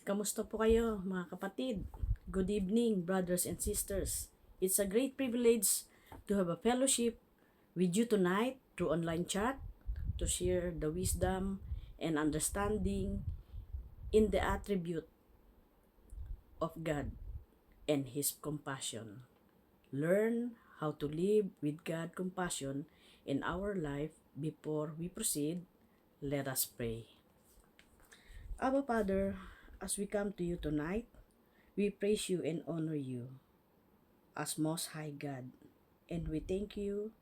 Kamusta po kayo mga kapatid? Good evening, brothers and sisters. It's a great privilege to have a fellowship with you tonight through online chat to share the wisdom and understanding in the attribute of God and His compassion. Learn how to live with God's compassion in our life. Before we proceed, let us pray. Abba Father, as we come to you tonight, we praise you and honor you as Most High God. And we thank you,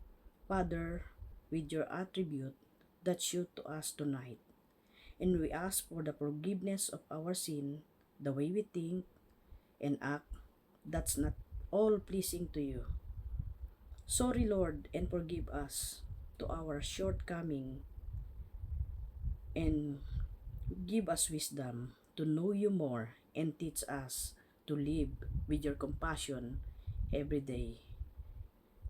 Father, with your attribute that show to us tonight. And we ask for the forgiveness of our sin, the way we think and act that's not all pleasing to you. Sorry, Lord, and forgive us to our shortcoming and give us wisdom to know you more and teach us to live with your compassion every day.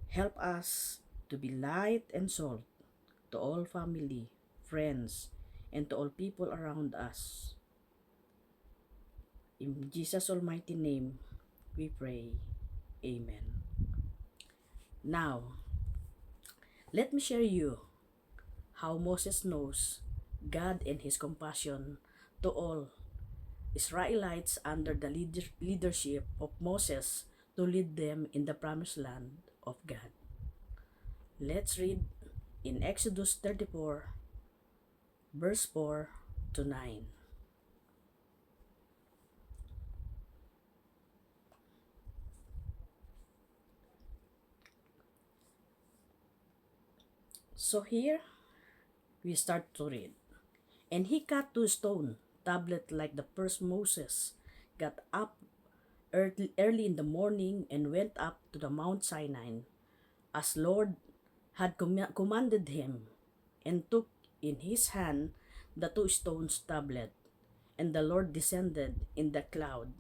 Help us to be light and salt to all family, friends, and to all people around us. In Jesus' almighty name, we pray. Amen. Now, let me share you how Moses knows God and His compassion to all Israelites under the leadership of Moses to lead them in the promised land of God. Let's read in Exodus 34, verse 4 to 9. So here, we start to read. And he cut two stone tablet like the first Moses, got up early in the morning and went up to the Mount Sinai, as Lord had commanded him, and took in his hand the two stones tablet. And the Lord descended in the cloud,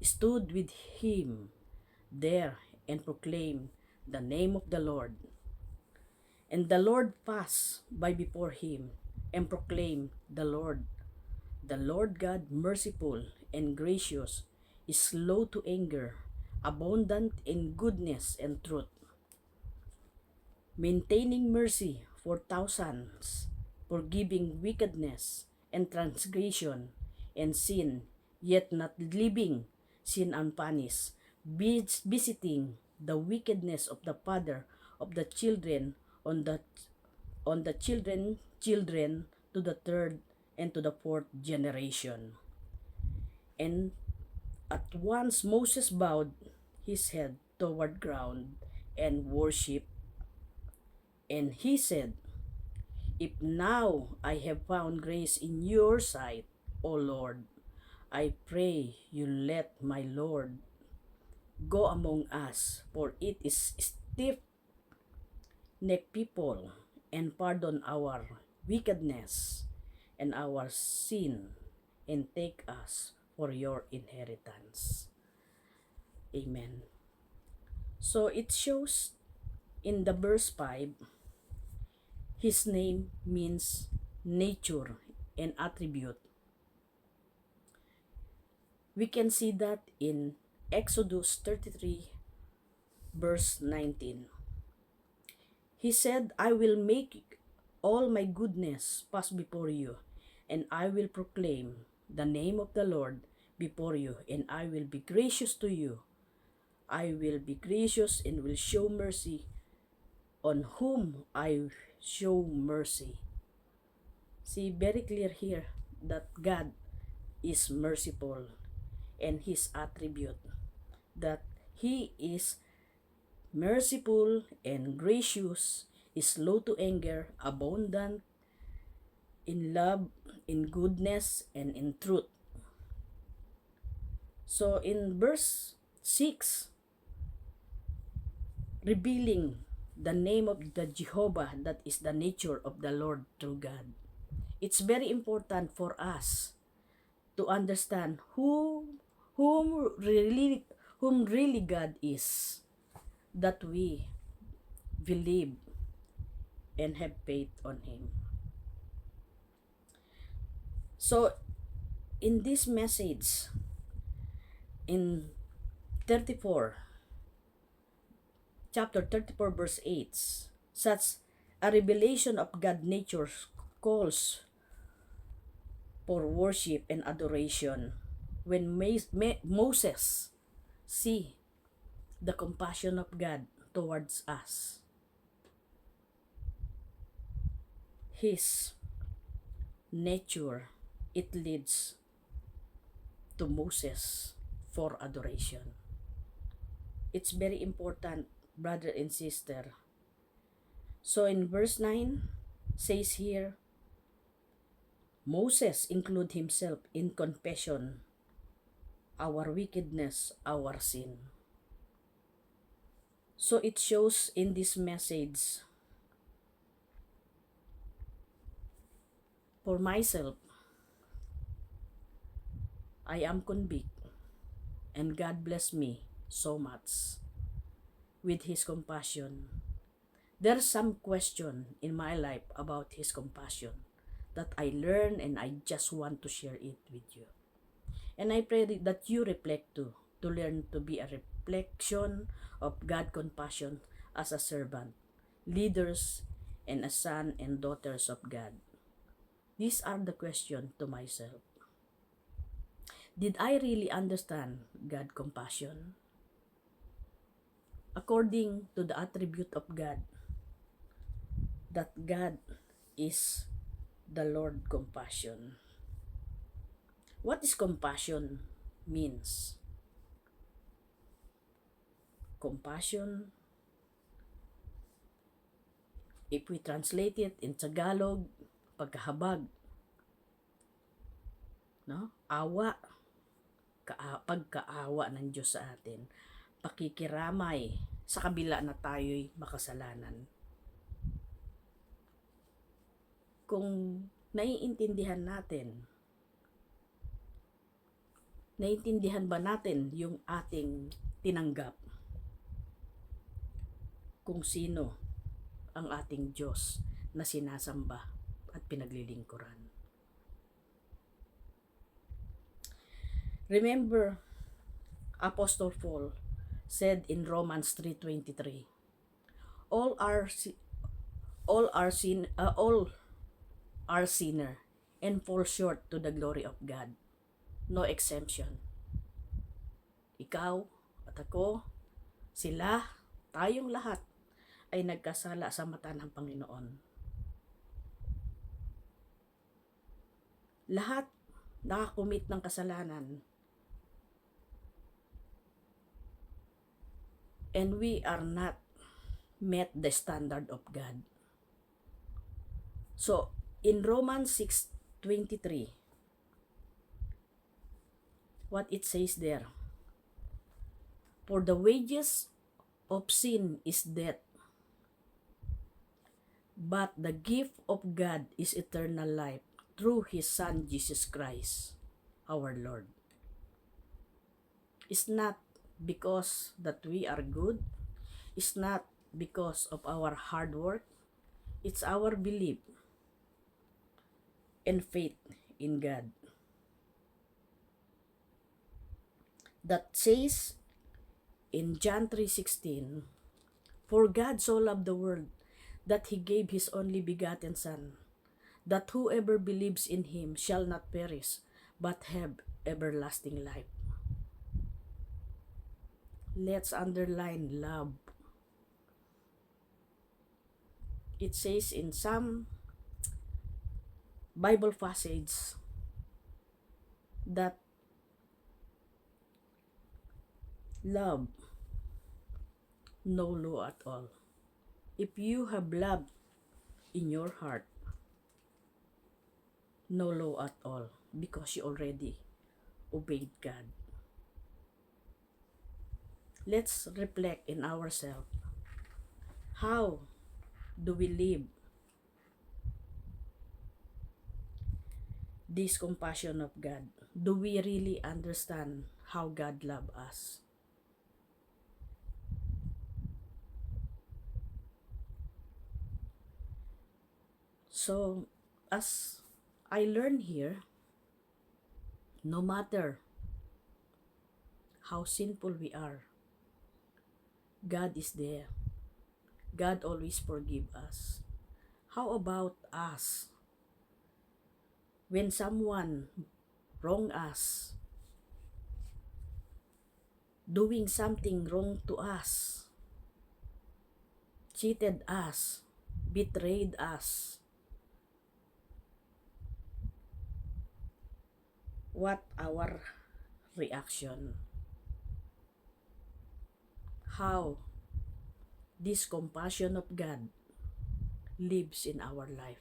stood with him there, and proclaimed the name of the Lord. And the Lord passed by before him, and proclaimed the Lord God merciful and gracious, is slow to anger, abundant in goodness and truth, maintaining mercy for thousands, forgiving wickedness and transgression and sin, yet not leaving sin unpunished, visiting the wickedness of the father of the children on the children to the third and to the fourth generation. And at once Moses bowed his head toward ground and worshipped. And he said, If now I have found grace in your sight, O Lord, I pray you let my Lord go among us, for it is stiff-necked people, and pardon our wickedness and our sin, and take us for your inheritance. Amen. So it shows in the verse 5, his name means nature and attribute. We can see that in Exodus 33, verse 19. He said, I will make all my goodness pass before you, and I will proclaim the name of the Lord before you, and I will be gracious to you. I will be gracious and will show mercy on whom I show mercy. See, very clear here that God is merciful, and his attribute that he is merciful and gracious, is slow to anger, abundant in love, in goodness, and in truth. So in verse 6, revealing the name of the Jehovah, that is the nature of the Lord through God. It's very important for us to understand whom really God is, that we believe and have faith on Him. So in this message, in 34, chapter 34, verse 8, such a revelation of God's nature calls for worship and adoration. When Moses see the compassion of God towards us, his nature, it leads to Moses for adoration. It's very important, brother and sister. So in verse 9, says here, Moses include himself in confession, our wickedness, our sin. So it shows in this message, for myself, I am convicted, and God bless me so much with His compassion. There's some question in my life about His compassion that I learn, and I just want to share it with you. And I pray that you reflect too, to learn to be a reflection of God's compassion as a servant, leaders, and a son and daughters of God. These are the questions to myself. Did I really understand God's compassion? According to the attribute of God, that God is the Lord compassion. What is compassion means? Compassion, if we translate it in Tagalog, pagkahabag, no? Awa, pagkaawa ng Diyos sa atin, pakikiramay sa kabila na tayo'y makasalanan. Kung naiintindihan ba natin yung ating tinanggap? Kung sino ang ating Diyos na sinasamba at pinaglilingkuran. Remember, Apostle Paul said in Romans 3:23, all are sinner and fall short to the glory of God. No exemption. Ikaw at ako, sila, tayong lahat ay nagkasala sa mata ng Panginoon. Lahat nakakumit ng kasalanan. And we are not met the standard of God. So, in Romans 6:23, what it says there, for the wages of sin is death, but the gift of God is eternal life through His Son Jesus Christ, our Lord. It's not because that we are good. It's not because of our hard work. It's our belief and faith in God. That says in John 3:16, for God so loved the world that He gave His only begotten Son, that whoever believes in Him shall not perish, but have everlasting life. Let's underline love. It says in some Bible passage that love no law at all. If you have love in your heart, no law at all, because you already obeyed God. Let's reflect in ourselves. How do we live this compassion of God? Do we really understand how God loves us? So, as I learn here, No matter how sinful we are, God is there. God always forgive us. How about us? When someone wrong us, doing something wrong to us, cheated us, betrayed us, what our reaction? How this compassion of God lives in our life?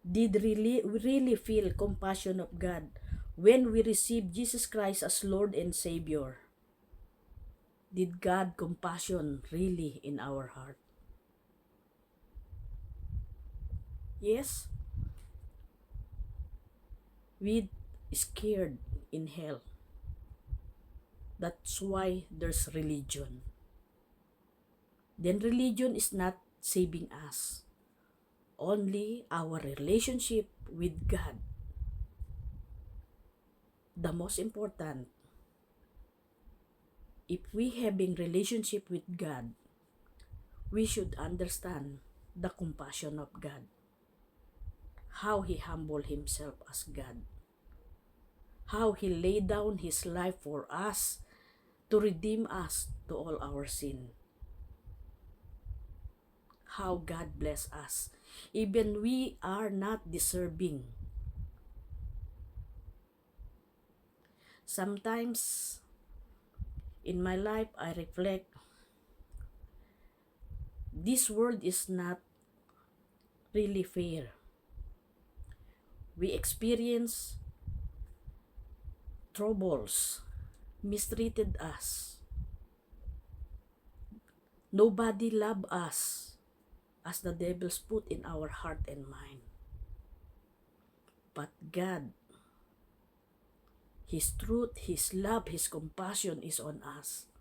Did we really feel compassion of God when we received Jesus Christ as Lord and Savior? Did God compassion really in our heart? Yes, we scared in hell. That's why there's religion. Then religion is not saving us. Only our relationship with God. The most important, if we having relationship with God, we should understand the compassion of God. How He humbled Himself as God. How He laid down His life for us to redeem us to all our sin. How God bless us. Even we are not deserving. Sometimes in my life I reflect, this world is not really fair. We experience troubles, mistreated us. Nobody love us as the devils put in our heart and mind. But God, His truth, His love, His compassion is on us.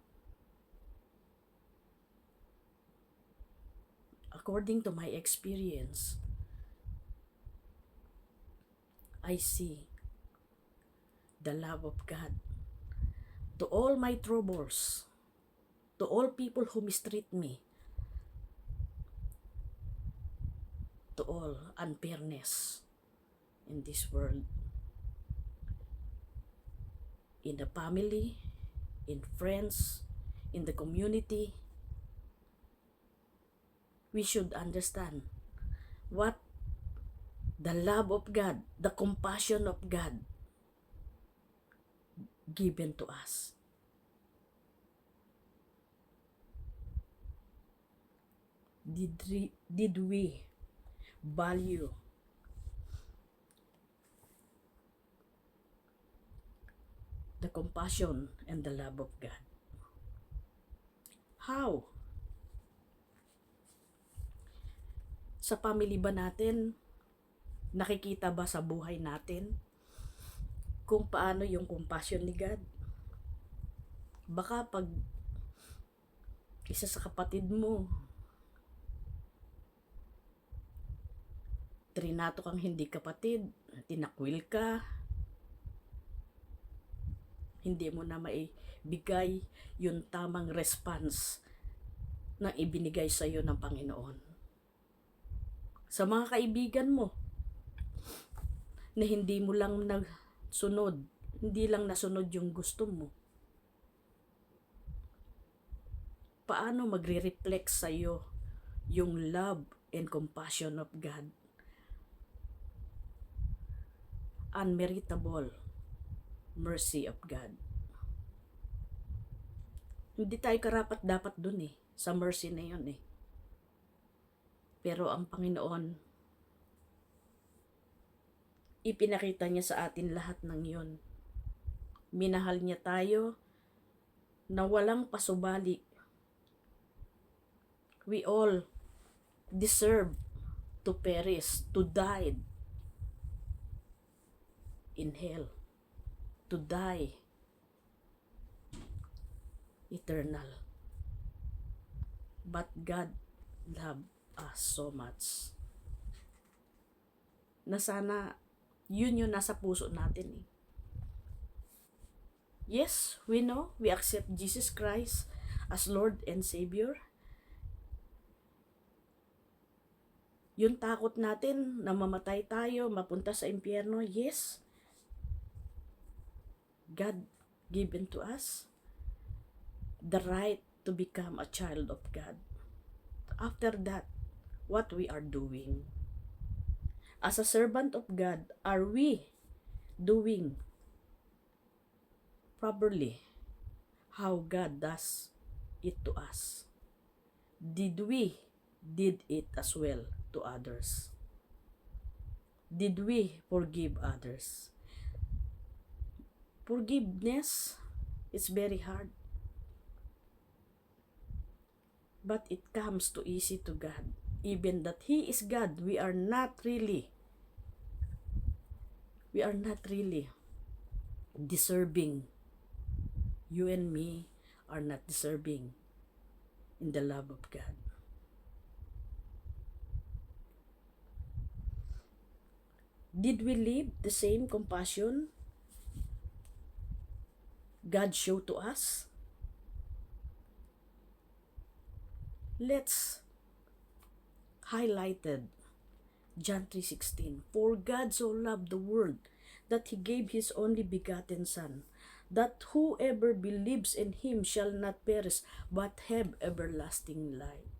According to my experience, I see the love of God to all my troubles, to all people who mistreat me, to all unfairness in this world, in the family, in friends, in the community. We should understand what the love of God, the compassion of God given to us. Did we value the compassion and the love of God? How? Sa family ba natin, nakikita ba sa buhay natin kung paano yung compassion ni God? Baka pag isa sa kapatid mo, trinato kang hindi kapatid, tinakwil ka, hindi mo na maibigay yung tamang response na ibinigay sa iyo ng Panginoon. Sa mga kaibigan mo na hindi mo lang nasunod, hindi lang nasunod yung gusto mo, paano magre-reflect sa iyo yung love and compassion of God? Unmeritable mercy of God. Hindi tayo karapat dapat dun sa mercy na yun Pero ang Panginoon, ipinakita niya sa atin lahat ng yun. Minahal niya tayo na walang pasubali. We all deserve to perish, to die in hell, to die eternal. But God loved us so much. na sana yun yung nasa puso natin eh. Yes, we know, we accept Jesus Christ as Lord and Savior. Yung takot natin na mamatay tayo, mapunta sa impyerno, yes, God given to us the right to become a child of God. After that, what we are doing? As a servant of God, are we doing properly how God does it to us? Did we did it as well to others? Did we forgive others? Forgiveness is very hard. But it comes too easy to God. Even that He is God, we are not really deserving. You and me are not deserving in the love of God. Did we live the same compassion God showed to us? Let's highlighted John 3:16. For God so loved the world that He gave His only begotten Son, that whoever believes in Him shall not perish but have everlasting life.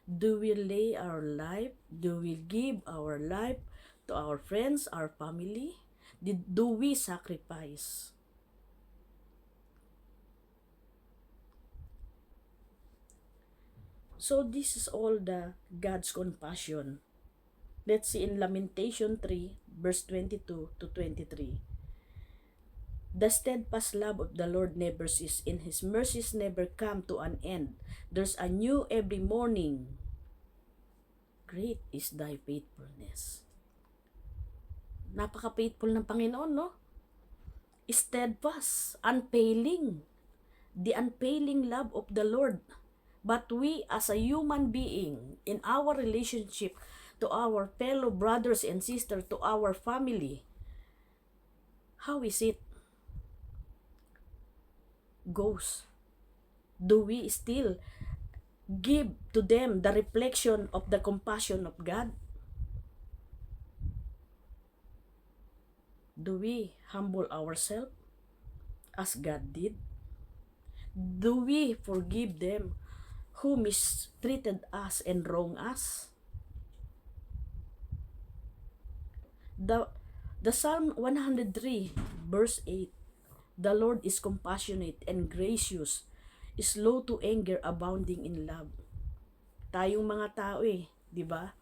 Do we lay our life? Do we give our life to our friends, our family? Do we sacrifice? So this is all the God's compassion. Let's see in Lamentation 3, verse 22 to 23. The steadfast love of the Lord never ceases, and His mercies never come to an end. There's a new every morning. Great is thy faithfulness. Napaka-faithful ng Panginoon, no? Steadfast, unfailing. The unfailing love of the Lord. But we as a human being, in our relationship to our fellow brothers and sisters, to our family, how is it goes? Do we still give to them the reflection of the compassion of God? Do we humble ourselves as God did? Do we forgive them who mistreated us and wronged us? The Psalm 103 verse 8, the Lord is compassionate and gracious, slow to anger, abounding in love. Tayong mga tao di ba?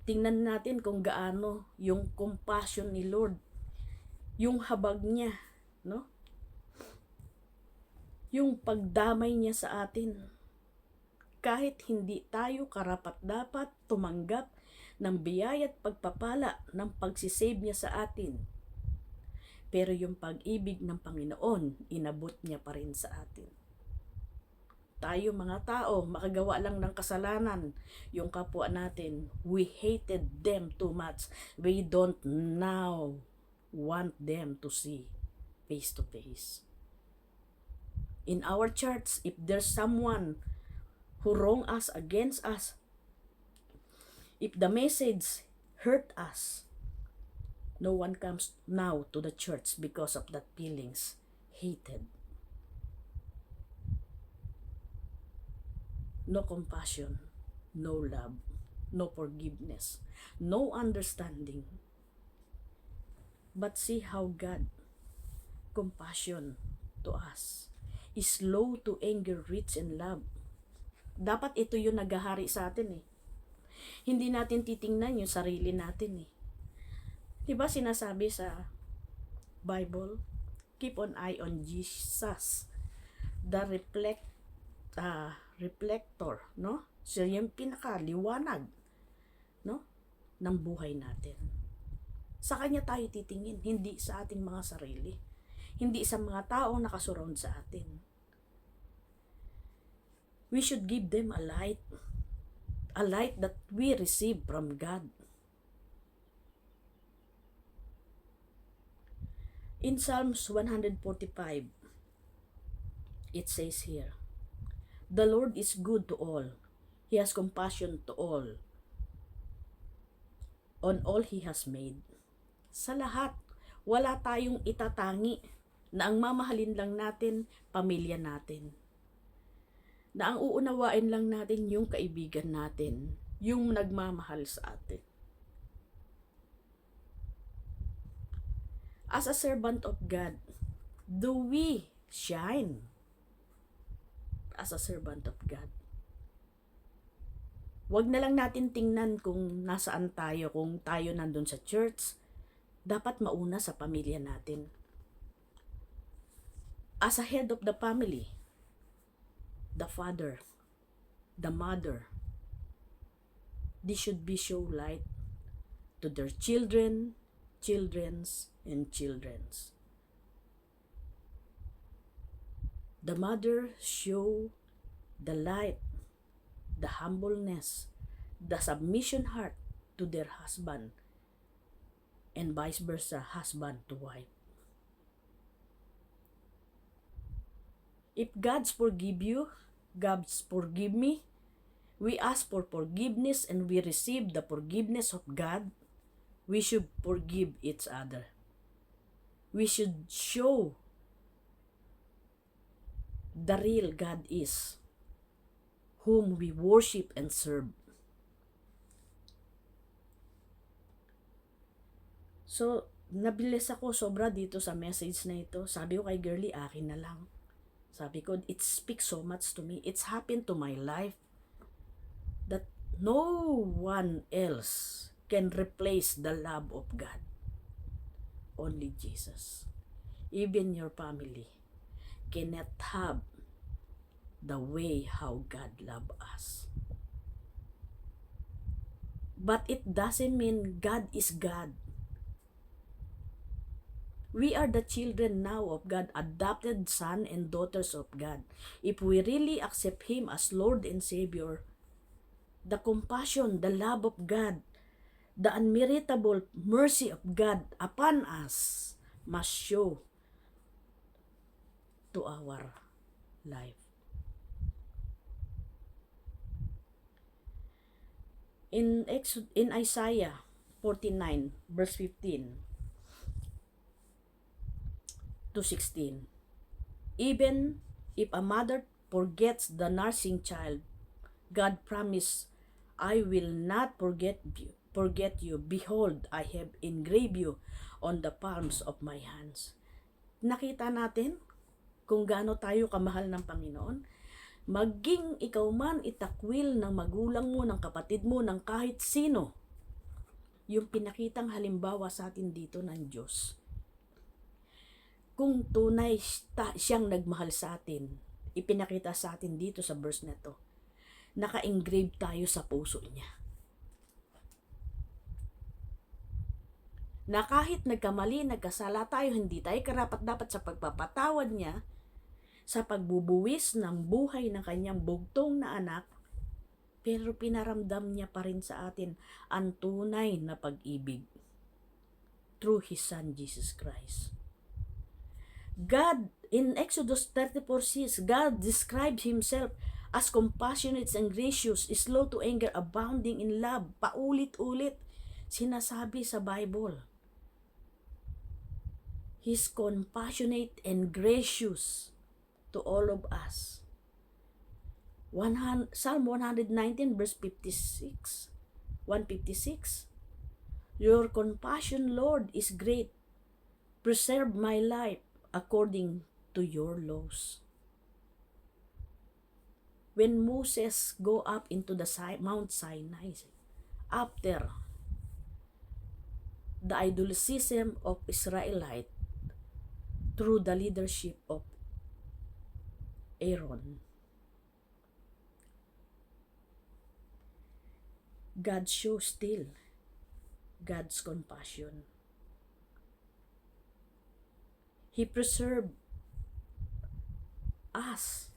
Tingnan natin kung gaano yung compassion ni Lord, yung habag niya, no? Yung pagdamay niya sa atin. Kahit hindi tayo karapat-dapat tumanggap ng biyaya at pagpapala ng pagsisave niya sa atin. Pero yung pag-ibig ng Panginoon, inabot niya pa rin sa atin. Tayo mga tao, makagawa lang ng kasalanan, yung kapwa natin, we hated them too much. We don't now want them to see face to face. In our church, if there's someone who wrong us, against us, if the message hurt us, no one comes now to the church because of that feelings, hated. No compassion, no love, no forgiveness, no understanding. But see how God, compassion to us, is slow to anger, rich in love. Dapat ito yung naghahari sa atin Hindi natin titingnan yung sarili natin Diba sinasabi sa Bible, keep an eye on Jesus, the reflector, no? Siya yung pinakaliwanag, no? Ng buhay natin. Sa Kanya tayo titingin, hindi sa ating mga sarili. Hindi sa mga taong nakasurround sa atin. We should give them a light, a light that we receive from God. In Psalms 145, it says here, "The Lord is good to all. He has compassion to all, on all He has made." Sa lahat, wala tayong itatangi na ang mamahalin lang natin, pamilya natin. Na ang uunawain lang natin yung kaibigan natin, yung nagmamahal sa atin. As a servant of God, do we shine as a servant of God? Huwag na lang natin tingnan kung nasaan tayo, kung tayo nandun sa church. Dapat mauna sa pamilya natin. As a head of the family, the father, the mother, they should be show light to their children, children's, and children's. The mother show the light, the humbleness, the submission heart to their husband, and vice versa, husband to wife. If God's forgive you, God's forgive me, we ask for forgiveness and we receive the forgiveness of God, we should forgive each other. We should show the real God is, whom we worship and serve. So, nabilis ako sobra dito sa message na ito. Sabi ko kay Girlie, akin na lang. Sabi ko, it speaks so much to me. It's happened to my life that no one else can replace the love of God. Only Jesus. Even your family cannot have the way how God loves us. But it doesn't mean God is God. We are the children now of God, adopted son and daughters of God. If we really accept Him as Lord and Savior, the compassion, the love of God, the unmeritable mercy of God upon us must show to our life. In Isaiah 49, verse 15 to 16, even if a mother forgets the nursing child, God promised, "I will not forget you. Behold, I have engraved you on the palms of my hands." Nakita natin kung gaano tayo kamahal ng Panginoon. Maging ikaw man itakwil ng magulang mo, ng kapatid mo, ng kahit sino, yung pinakitang halimbawa sa atin dito ng Diyos. Kung tunay siyang nagmahal sa atin, ipinakita sa atin dito sa verse na to, naka-engrave tayo sa puso niya. Na kahit nagkamali, nagkasala tayo, hindi tayo karapat-dapat sa pagpapatawad niya, sa pagbubuwis ng buhay ng kanyang bugtong na anak, pero pinaramdam niya pa rin sa atin ang tunay na pag-ibig through His Son, Jesus Christ. God, in Exodus 34:6, God describes Himself as compassionate and gracious, slow to anger, abounding in love. Paulit-ulit sinasabi sa Bible. He's compassionate and gracious to all of us. Psalm 119 verse 56, 156. Your compassion, Lord, is great. Preserve my life according to your laws. When Moses go up into the Mount Sinai, after the idolicism of Israelite through the leadership of Aaron, God shows still God's compassion. He preserved us.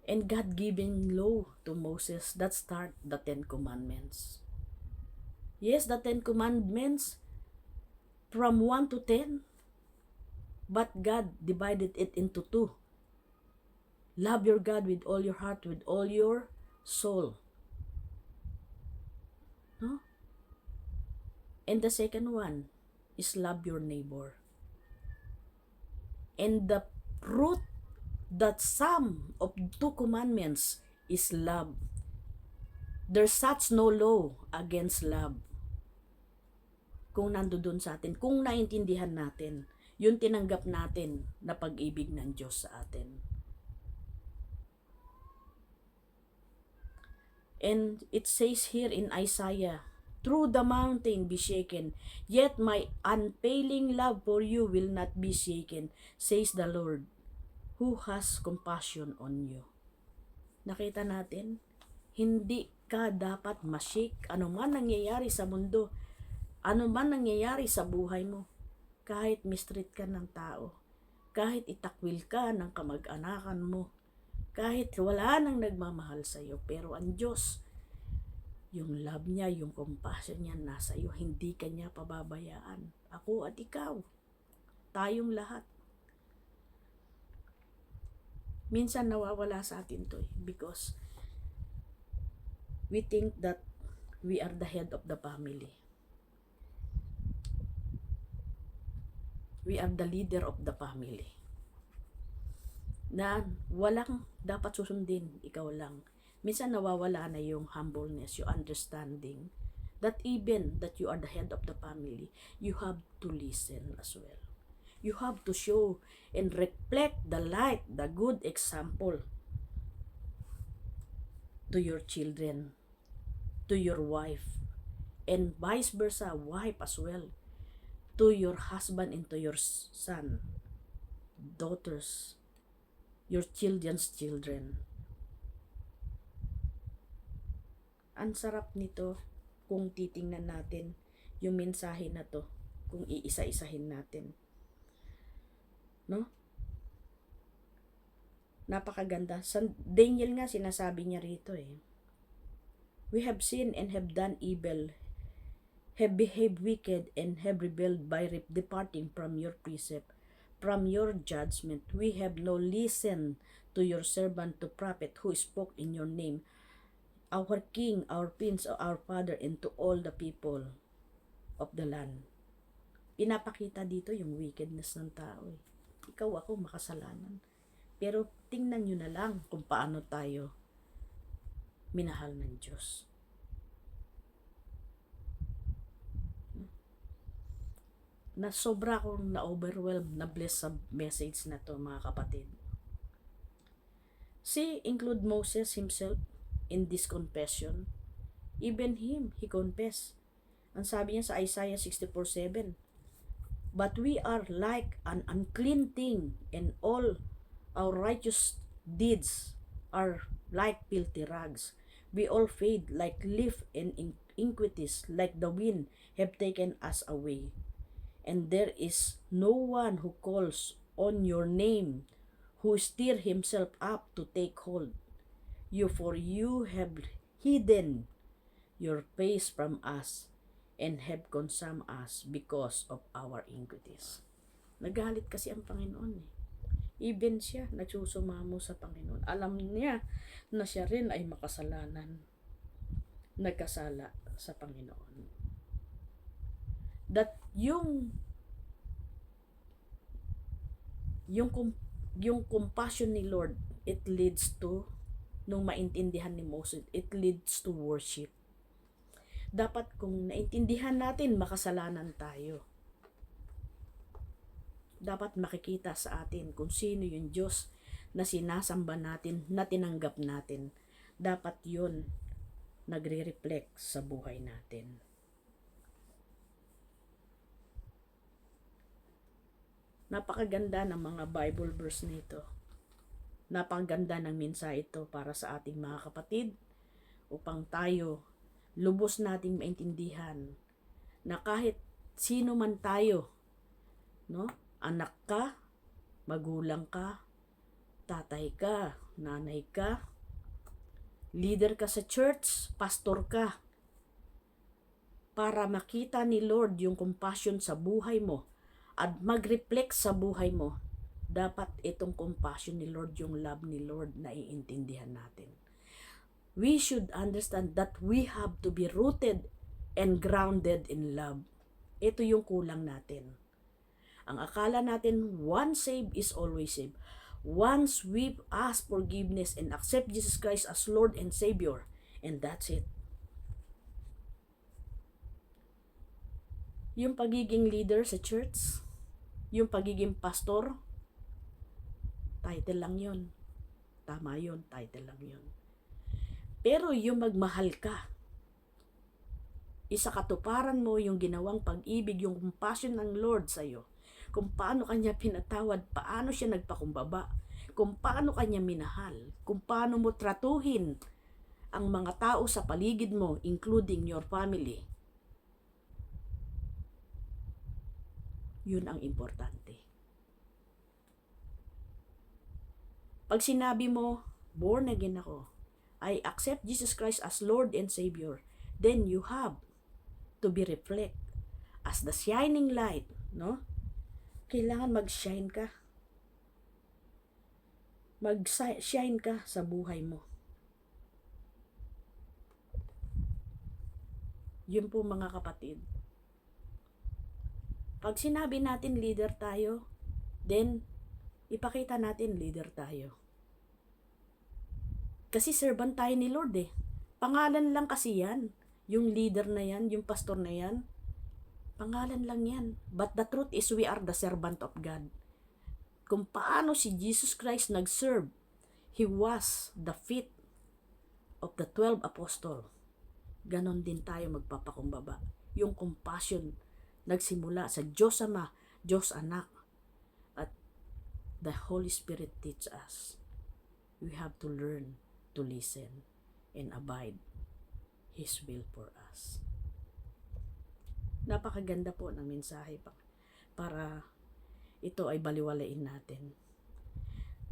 And God giving law to Moses that start the Ten Commandments. Yes, the Ten Commandments from 1 to 10, but God divided it into 2. Love your God with all your heart, with all your soul. No? And the second one is love your neighbor. And the root, that sum of 2 commandments is love. There's such no law against love. Kung nandoon sa atin, kung naintindihan natin, yung tinanggap natin na pag-ibig ng Diyos sa atin. And it says here in Isaiah, "Through the mountain be shaken, yet my unfailing love for you will not be shaken, says the Lord, who has compassion on you." Nakita natin, hindi ka dapat ma-shake ano man nangyayari sa mundo, ano man nangyayari sa buhay mo. Kahit mistreat ka ng tao, kahit itakwil ka ng kamag-anakan mo, kahit wala nang nagmamahal sa iyo, pero ang Diyos, yung love niya, yung compassion niya nasa iyo, hindi ka niya pababayaan. Ako at ikaw, tayong lahat. Minsan nawawala sa atin to because we think that we are the head of the family. We are the leader of the family. Na walang dapat susundin, ikaw lang. Minsan nawawala na yung humbleness, yung understanding that even that you are the head of the family, you have to listen as well. You have to show and reflect the light, the good example to your children, to your wife, and vice versa, wife as well, to your husband and to your son, daughters, your children's children. Ang sarap nito kung titingnan natin yung mensahe na to, kung iisa-isahin natin. No? Napakaganda. Sa Daniel nga sinasabi niya rito eh. We have sinned and have done evil, have behaved wicked and have rebelled by departing from your precept, from your judgment. We have no listened to your servant, to prophet who spoke in your name, our king, our prince, our father, and to all the people of the land. Pinapakita dito yung wickedness ng tao eh. Ikaw, ako, makasalanan. Pero tingnan nyo na lang kung paano tayo minahal ng Diyos. Na sobra akong na-overwhelmed, na-bless sa message na to, mga kapatid. See, include Moses himself in this confession. Even him, he confessed. Ang sabi niya sa Isaiah 64:7, "But we are like an unclean thing, and all our righteous deeds are like filthy rags. We all fade like leaf, and iniquities like the wind have taken us away. And there is no one who calls on your name, who stir himself up to take hold. For you have hidden your face from us and have consumed us because of our iniquities." Nagalit kasi ang Panginoon eh. Even siya, nagsusumamo sa Panginoon. Alam niya na siya rin ay makasalanan. Nagkasala sa Panginoon. That yung compassion ni Lord, it leads to, nung maintindihan ni Moses, it leads to worship. Dapat kung naintindihan natin, makasalanan tayo. Dapat makikita sa atin kung sino yung Diyos na sinasamba natin, na tinanggap natin. Dapat yun nagre-reflect sa buhay natin. Napakaganda ng mga Bible verse nito. Napakaganda ng mensahe ito para sa ating mga kapatid upang tayo lubos nating maintindihan na kahit sino man tayo, no? Anak ka, magulang ka, tatay ka, nanay ka, leader ka sa church, pastor ka, para makita ni Lord yung compassion sa buhay mo at mag-reflect sa buhay mo, dapat itong compassion ni Lord, yung love ni Lord, na iintindihan natin. We should understand that we have to be rooted and grounded in love. Ito yung kulang natin. Ang akala natin, once saved is always saved. Once we ask forgiveness and accept Jesus Christ as Lord and Savior, and that's it. Yung pagiging leader sa church, yung pagiging pastor, title lang yun. Tama yun, title lang yun. Pero yung magmahal ka, isa katuparan mo yung ginawang pag-ibig, yung compassion ng Lord sa'yo. Kung paano kanya pinatawad, paano siya nagpakumbaba, kung paano kanya minahal, kung paano mo tratuhin ang mga tao sa paligid mo, including your family. Yun ang importante. Pag sinabi mo, born again ako, I accept Jesus Christ as Lord and Savior, then you have to be reflect as the shining light, no? Kailangan mag-shine ka. Mag-shine ka sa buhay mo. Yun po mga kapatid. Pag sinabi natin leader tayo, then ipakita natin leader tayo. Kasi servant tayo ni Lord eh. Pangalan lang kasi yan. Yung leader na yan, yung pastor na yan, pangalan lang yan. But the truth is we are the servant of God. Kung paano si Jesus Christ nag-serve, He was the feet of the 12 apostles. Ganon din tayo magpapakumbaba. Yung compassion nagsimula sa Diyos Ama, Diyos Anak, at the Holy Spirit teach us. We have to learn to listen and abide His will for us. Napakaganda po ng mensahe para ito ay baliwalain natin.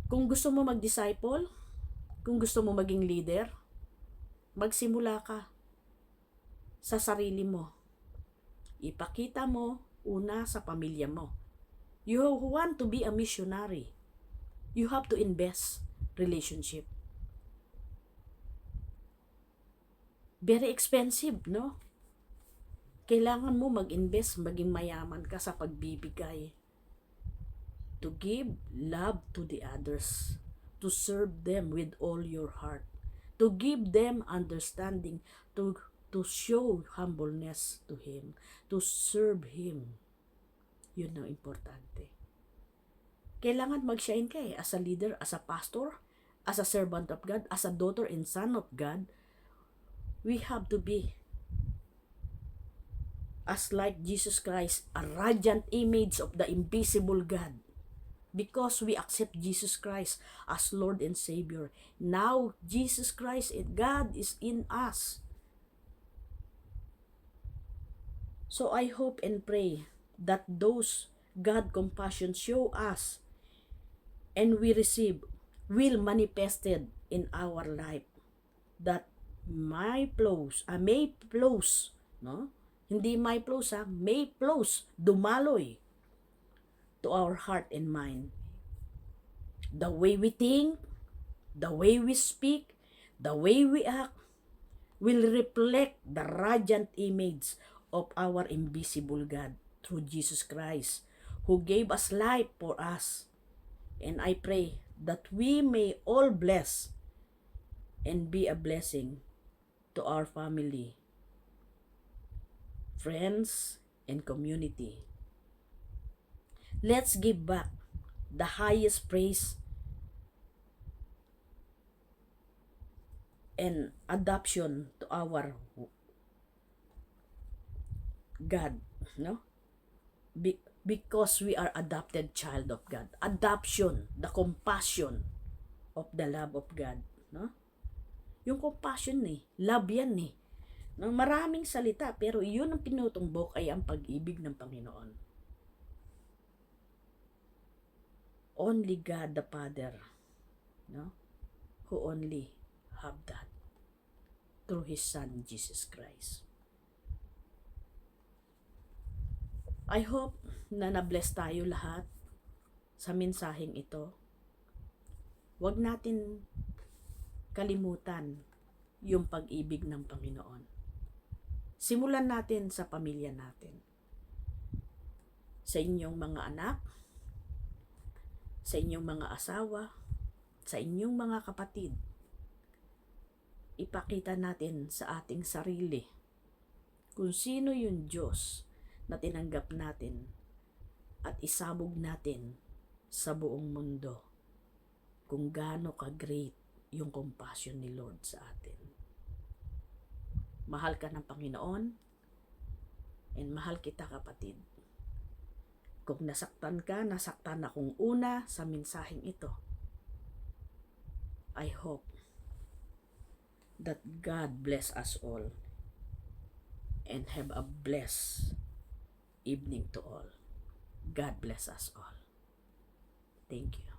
Kung gusto mo mag-disciple, kung gusto mo maging leader, magsimula ka sa sarili mo. Ipakita mo una sa pamilya mo. You want to be a missionary, you have to invest relationship. Very expensive, no? Kailangan mo mag-invest, maging mayaman ka sa pagbibigay. To give love to the others, to serve them with all your heart, to give them understanding, to show humbleness to Him, to serve Him. Yun ang importante. Kailangan mag-shine ka eh, as a leader, as a pastor, as a servant of God, as a daughter and son of God. We have to be as like Jesus Christ, a radiant image of the invisible God. Because we accept Jesus Christ as Lord and Savior. Now, Jesus Christ and God is in us. So I hope and pray that those God compassion show us and we receive will manifested in our life. That may flows, no? Hindi may flows may flows, dumaloy to our heart and mind. The way we think, the way we speak, the way we act will reflect the radiant image of our invisible God through Jesus Christ, who gave us life for us. And I pray that we may all bless and be a blessing to our family, friends, and community. Let's give back the highest praise and adoption to our God, no? Because we are adopted child of God. Adoption, the compassion of the love of God, no? Yung compassion love yan No, maraming salita pero yun ang pinutumbok ay ang pag-ibig ng Panginoon. Only God the Father, no? who only have that through His Son, Jesus Christ. I hope na na-bless tayo lahat sa mensaheng ito. Huwag natin kalimutan yung pag-ibig ng Panginoon. Simulan natin sa pamilya natin. Sa inyong mga anak, sa inyong mga asawa, sa inyong mga kapatid. Ipakita natin sa ating sarili kung sino yung Diyos na tinanggap natin at isabog natin sa buong mundo. Kung gaano ka-great yung compassion ni Lord sa atin. Mahal ka ng Panginoon and mahal kita, kapatid. Kung nasaktan ka, nasaktan akong una sa mensaheng ito. I hope that God bless us all and have a blessed evening to all. God bless us all. Thank you.